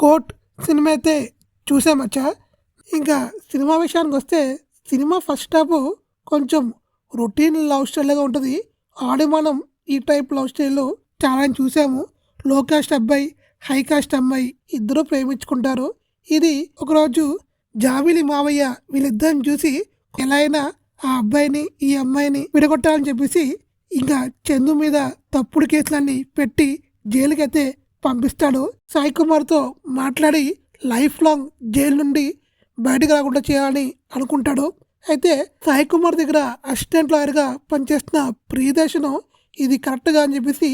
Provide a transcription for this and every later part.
Court cinema అయితే చూసామచ్చా. ఇంకా cinema విషయానికి వస్తే సినిమా ఫస్ట్ హాఫ్ కొంచెం రొటీన్ లవ్ స్టైల్గా ఉంటుంది. ఆడి మనం ఈ టైప్ లవ్ స్టైల్ చాలా చూసాము. లో కాస్ట్ అబ్బాయి, హై కాస్ట్ అమ్మాయి ఇద్దరు ప్రేమించుకుంటారు. ఇది ఒకరోజు జాబిలి మావయ్య వీళ్ళిద్దరిని చూసి ఎలా అయినా ఆ అబ్బాయిని ఈ అమ్మాయిని విడగొట్టాలని చెప్పేసి ఇంకా చందు మీద తప్పుడు కేసులన్నీ పెట్టి జైలుకైతే పంపిస్తాడు. సాయి కుమార్తో మాట్లాడి లైఫ్ లాంగ్ జైలు నుండి బయటకు రాకుండా చేయాలని అనుకుంటాడు. అయితే సాయి కుమార్ దగ్గర అసిస్టెంట్ లాయర్గా పనిచేస్తున్న ప్రియదర్శను ఇది కరెక్ట్గా అని చెప్పేసి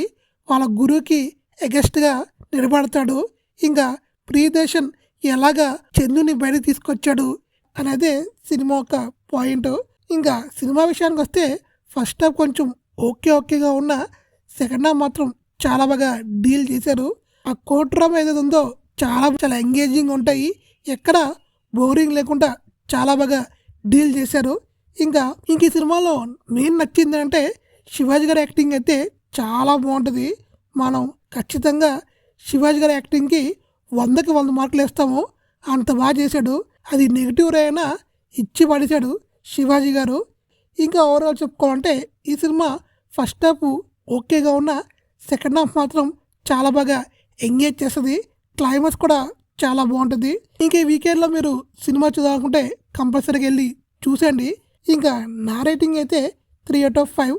వాళ్ళ గురువుకి ఎగెస్ట్గా నిలబడతాడు. ఇంకా ప్రియదర్శన్ ఎలాగా చందుని బయటకు తీసుకొచ్చాడు అనేదే సినిమా ఒక పాయింట్. ఇంకా సినిమా విషయానికి వస్తే ఫస్ట్ హాఫ్ కొంచెం ఓకేగా ఉన్న సెకండ్ హాఫ్ మాత్రం చాలా బాగా డీల్ చేశారు. ఆ కోర్ట్ డ్రామా ఏదైతే ఉందో చాలా ఎంగేజింగ్ ఉంటాయి. ఎక్కడ బోరింగ్ లేకుండా చాలా బాగా డీల్ చేశారు. ఇంకా ఈ సినిమాలో మెయిన్ నచ్చింది అంటే శివాజీ గారి యాక్టింగ్ అయితే చాలా బాగుంటుంది. మనం ఖచ్చితంగా శివాజీ గారి యాక్టింగ్కి 100కి 100 మార్కులు వేస్తాము. అంత బాగా చేశాడు. అది నెగిటివ్ అయినా ఇచ్చి పడేశాడు శివాజీ గారు. ఇంకా ఓవరాల్ చెప్పుకోవాలంటే ఈ సినిమా ఫస్ట్ హాఫ్ ఓకేగా ఉన్న సెకండ్ హాఫ్ మాత్రం చాలా బాగా ఎంగేజ్ చేస్తుంది. క్లైమాక్స్ కూడా చాలా బాగుంటుంది. ఇంకా ఈ వీకెండ్లో మీరు సినిమా చూడాలనుకుంటే కంపల్సరీగా వెళ్ళి చూసేయండి. ఇంకా నా రేటింగ్ అయితే 3/5.